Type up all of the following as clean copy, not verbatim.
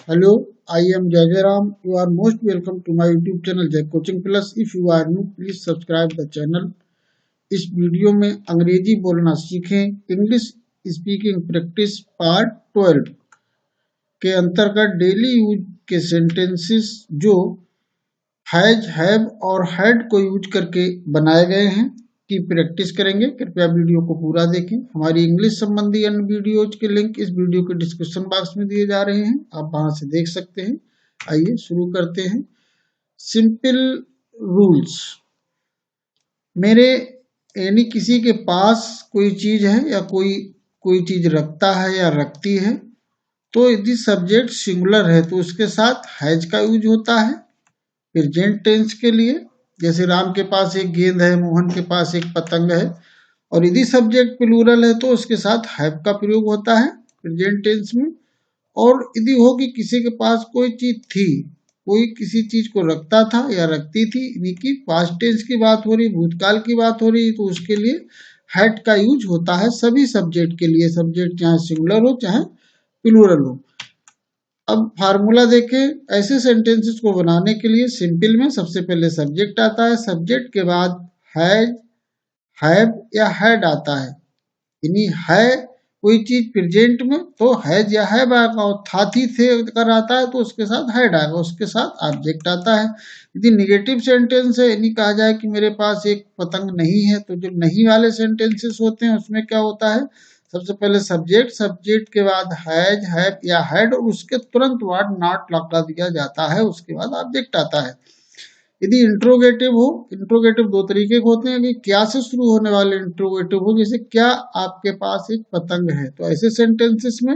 Hello, I am Jai Jairam. You are most welcome to my YouTube channel Jai Coaching Plus. If you are new, please subscribe the channel. इस video में अंग्रेजी बोलना सीखें English speaking practice part 12 के अंतर्गत daily use के sentences जो has, have और हैड को यूज करके बनाए गए हैं की प्रैक्टिस करेंगे। कृपया वीडियो को पूरा देखें। हमारी इंग्लिश संबंधी अन्य वीडियोज के लिंक इस वीडियो के डिस्क्रिप्शन बॉक्स में दिए जा रहे हैं, आप वहां से देख सकते हैं। आइए शुरू करते हैं। Simple rules. मेरे यानी किसी के पास कोई चीज है या कोई चीज रखता है या रखती है, तो यदि सब्जेक्ट सिंगुलर है तो उसके साथ हैज का यूज होता है। प्रेजेंट टेंस के लिए जैसे राम के पास एक गेंद है, मोहन के पास एक पतंग है, और यदि सब्जेक्ट प्लूरल है तो उसके साथ हैव का प्रयोग होता है प्रेजेंट टेंस में। और यदि हो कि किसी के पास कोई चीज थी, कोई किसी चीज को रखता था या रखती थी, यानी कि पास्ट टेंस की बात हो रही, भूतकाल की बात हो रही, तो उसके लिए हैड का यूज होता है सभी सब्जेक्ट के लिए, सब्जेक्ट चाहे सिंगुलर हो चाहे प्लूरल हो। अब फार्मूला देखें। ऐसे सेंटेंसेस को बनाने के लिए सिंपल में सबसे पहले सब्जेक्ट आता है, सब्जेक्ट के बाद हैज, हैव या हैड आता है। यानी है कोई चीज प्रेजेंट में तो हैज या हैव आएगा, और था थी थे कर आता है तो उसके साथ हैड आएगा, उसके साथ ऑब्जेक्ट आता है। यदि निगेटिव सेंटेंस है, यानी कहा जाए कि मेरे पास एक पतंग नहीं है, तो जो नहीं वाले सेंटेंसेस होते हैं उसमें क्या होता है, सबसे पहले सब्जेक्ट, सब्जेक्ट के बाद हैज, हैव या हैड, और उसके तुरंत बाद नॉट लगा दिया जाता है, उसके बाद ऑब्जेक्ट आता है। यदि इंट्रोगेटिव हो, इंट्रोगेटिव दो तरीके के होते हैं, कि क्या से शुरू होने वाले इंट्रोगेटिव हो, जैसे क्या आपके पास एक पतंग है, तो ऐसे सेंटेंसेस में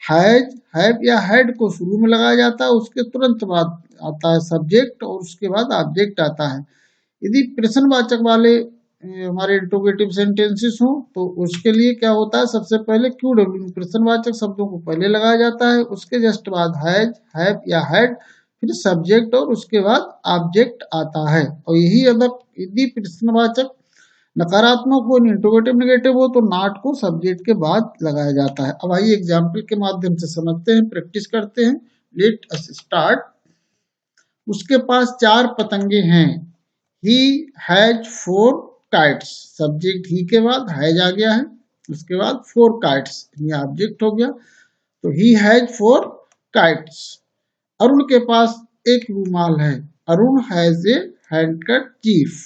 हैज, हैव या हैड को शुरू में लगाया जाता है, उसके तुरंत बाद आता है सब्जेक्ट और उसके बाद ऑब्जेक्ट आता है। यदि प्रश्नवाचक वाले हमारे इंट्रोगेटिव सेंटेंसेस हो तो उसके लिए क्या होता है, सबसे पहले क्यूडब्ल्यू प्रश्नवाचक शब्दों को पहले लगाया जाता है, उसके जस्ट बाद हैज, हैव या हैड, फिर सब्जेक्ट और उसके बाद ऑब्जेक्ट आता है। और यही अगर यदि प्रश्नवाचक नकारात्मक हो, इंट्रोगेटिव नेगेटिव हो, तो नॉट को सब्जेक्ट के बाद लगाया जाता है। अब आइए एग्जाम्पल के माध्यम से समझते हैं, प्रैक्टिस करते हैं। Let us start. उसके पास 4 पतंगे हैं। He has 4 kites. सब्जेक्ट ही के बाद हैज आ गया है, उसके बाद 4 काइट्स, ये ऑब्जेक्ट हो गया। तो ही हैज 4 काइट्स। अरुण के पास एक रूमाल है। Arun has a handkerchief.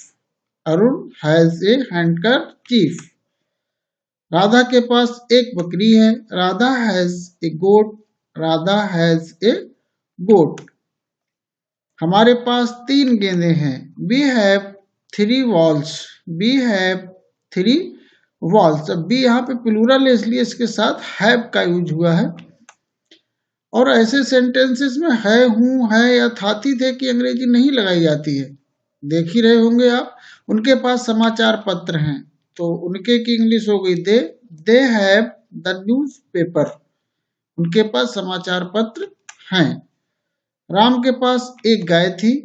Arun has a handkerchief. Radha के पास एक बकरी है। Radha has a goat. Radha has a goat. हमारे पास 3 गेंदे हैं। We have 3 balls. We have 3 balls. अब बी यहाँ पे प्लूरल है, इसलिए इसके साथ हैव का यूज हुआ है। और ऐसे सेंटेंसेस में है, हूं, है या थाती थे की अंग्रेजी नहीं लगाई जाती है, देख ही रहे होंगे आप। उनके पास समाचार पत्र हैं, तो उनके की इंग्लिश हो गई they have the news paper. उनके पास समाचार पत्र हैं। राम के पास एक गाय थी,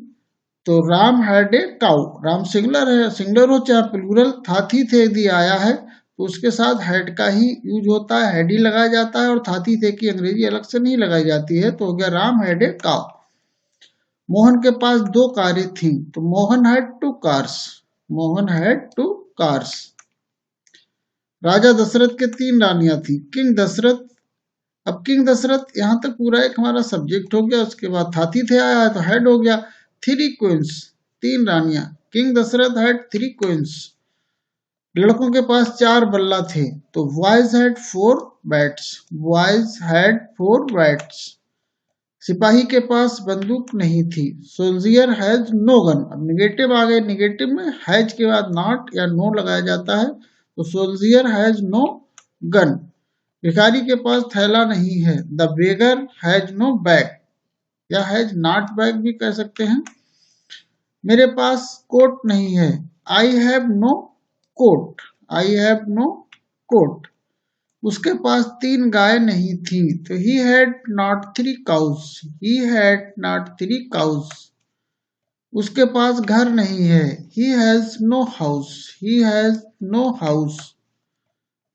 तो Ram had a cow. Ram singular है, सिंगुलर हो चाहे प्लूरल, थाती थे यदि आया है तो उसके साथ हैड का ही यूज होता है, हैड ही लगाया जाता है, और थाती थे की अंग्रेजी अलग से नहीं लगाई जाती है, तो हो गया Ram had a cow. Mohan के पास 2 कारें थी, तो Mohan had 2 cars. Mohan had 2 cars. राजा दशरथ के 3 रानियां थी। किंग दशरथ। अब किंग दशरथ यहां तक पूरा एक हमारा सब्जेक्ट हो गया, उसके बाद थाती थे आया है तो हेड हो गया। 3 क्वींस, 3 रानियां। King Dasharath had 3 queens. लड़कों के पास 4 बल्ला थे, तो boys had 4 bats. Boys had 4 bats. सिपाही के पास बंदूक नहीं थी। Soldier has no gun. अब निगेटिव आ गए, निगेटिव में हैज के बाद नॉट या नो लगाया जाता है, तो सोल्जियर हैज नो गन। भिखारी के पास थैला नहीं है। The beggar has no bag, या हैज नॉट बैग भी कह सकते हैं। मेरे पास कोट नहीं है। I have no coat. I have no coat. उसके पास 3 गाय नहीं थी, तो he had not 3 cows. He had not 3 cows. उसके पास घर नहीं है। He has no house. He has no house.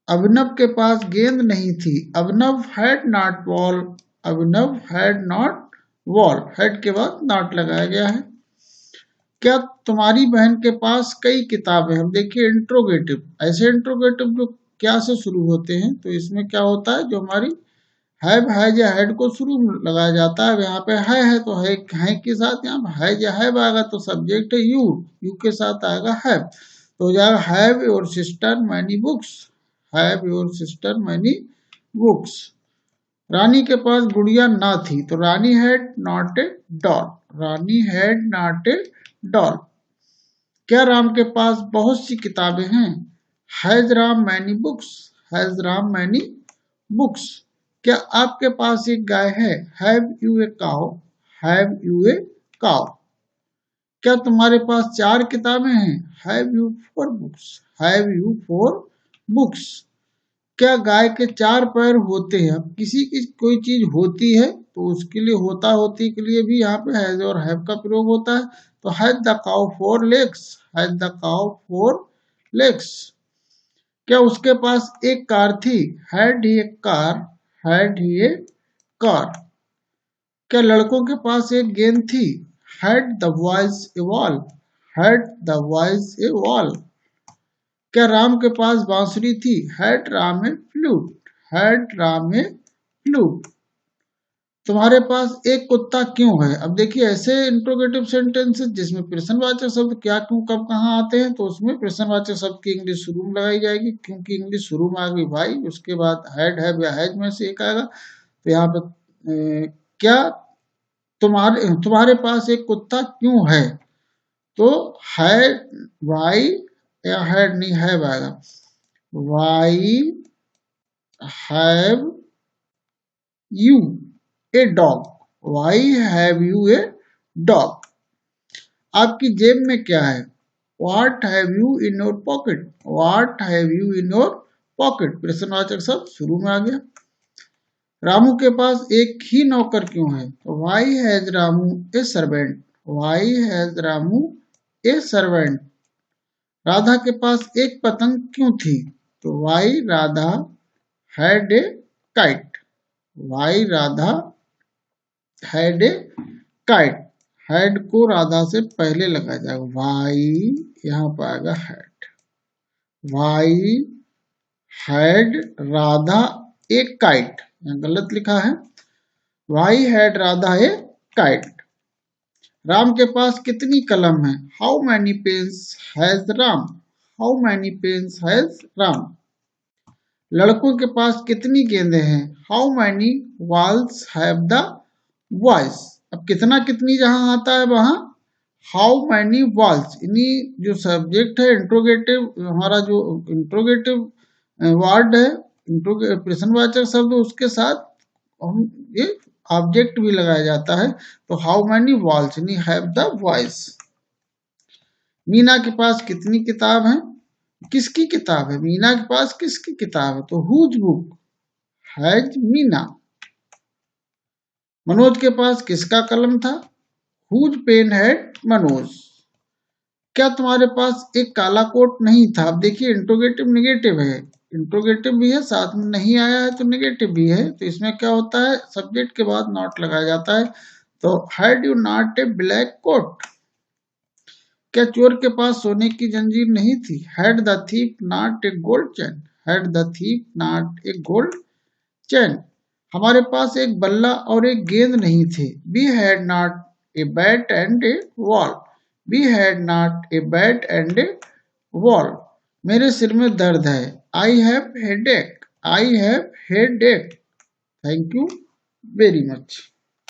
Abhinav के पास गेंद नहीं थी। Abhinav had not ball. Abhinav had not wall, had के बाद नॉट लगाया गया है। क्या तुम्हारी बहन के पास कई किताबें? हम देखिए इंट्रोगेटिव, ऐसे इंट्रोगेटिव जो क्या से शुरू होते हैं, तो इसमें क्या होता है, जो हमारी हैव हैज या हैड को शुरू में लगाया जाता है। यहाँ पे है तो है के साथ यहाँ पे हैज या हैव आएगा तो सब्जेक्ट है यू, यू के साथ आएगा हैव, तो हो जाएगा have your sister many books, have your sister many books. Rani के पास गुड़िया ना थी, तो Rani had not a doll, Rani had not a doll. क्या राम के पास बहुत सी किताबें हैं? Has Ram many books, has Ram many books. क्या आपके पास एक गाय है? Have you a cow, have you a cow. क्या तुम्हारे पास 4 किताबें हैं? Have you 4 books, have you 4 books. क्या गाय के 4 पैर होते हैं? अब किसी की कोई चीज होती है तो उसके लिए होता होती के लिए भी यहाँ पे हैज और हैव का प्रयोग होता है, तो has the cow 4 legs, has the cow 4 legs. क्या उसके पास एक कार थी? Had he A car, had he A car. क्या लड़कों के पास एक गेंद थी? Had the boys A ball, had the boys A ball. क्या राम के पास बांसुरी थी? Had Ram a flute, had Ram a flute. तुम्हारे पास एक कुत्ता क्यों है? अब देखिए ऐसे इंट्रोगेटिव सेंटेंसेस जिसमें प्रश्नवाचक शब्द क्या क्यों कब कहाँ आते हैं, तो उसमें प्रश्नवाचक शब्द की इंग्लिश शुरू में लगाई जाएगी, क्योंकि इंग्लिश शुरू में आ गई भाई, उसके बाद हैड हैव या हैज में से एक आएगा। तो यहाँ पे क्या तुम्हारे पास एक कुत्ता क्यों है, तो है वाई या हैड नहीं हैव आएगा, why have you a dog, why have you a dog. आपकी जेब में क्या है? What have you in your pocket, what have you in your pocket. प्रश्नवाचक शब्द शुरू में आ गया। रामू के पास एक ही नौकर क्यों है? Why has Ramu a servant, why has Ramu a servant. Radha के पास एक पतंग क्यों थी? तो why Radha had a kite, why Radha had a kite. Had को राधा से पहले लगाया जाएगा, वाई यहाँ पर आएगा had, why had Radha a kite, यहाँ गलत लिखा है, why had Radha a kite. Ram के पास कितनी कलम है? How many pens has Ram, how many pens has Ram. लड़कों के पास कितनी गेंदें हैं? How many balls have the boys. अब कितना कितनी जहां आता है वहां हाउ मैनी बॉल्स, इन्हीं जो सब्जेक्ट है इंट्रोगेटिव, हमारा जो इंट्रोगेटिव वर्ड है, प्रश्नवाचक शब्द, उसके साथ हम ये ऑब्जेक्ट भी लगाया जाता है, तो हाउ मैनी बॉल्स यानी हैव द बॉयज। मीना के पास कितनी किताब है? किसकी किताब है? मीना के पास किसकी किताब है? तो whose book has Meena. Manoj के पास किसका कलम था? Whose pen had Manoj. क्या तुम्हारे पास एक काला कोट नहीं था? अब देखिए इंट्रोगेटिव नेगेटिव है, इंट्रोगेटिव भी है साथ में नहीं आया है तो नेगेटिव भी है, तो इसमें क्या होता है, सब्जेक्ट के बाद नॉट लगाया जाता है, तो had you not a black coat. क्या चोर के पास सोने की जंजीर नहीं थी? Had the thief not a gold chain, had the thief not a gold chain. हमारे पास एक बल्ला और एक गेंद नहीं थे। We had not a bat and a ball, we had not a bat and a ball. मेरे सिर में दर्द है। I have headache, I have headache. Thank you very much.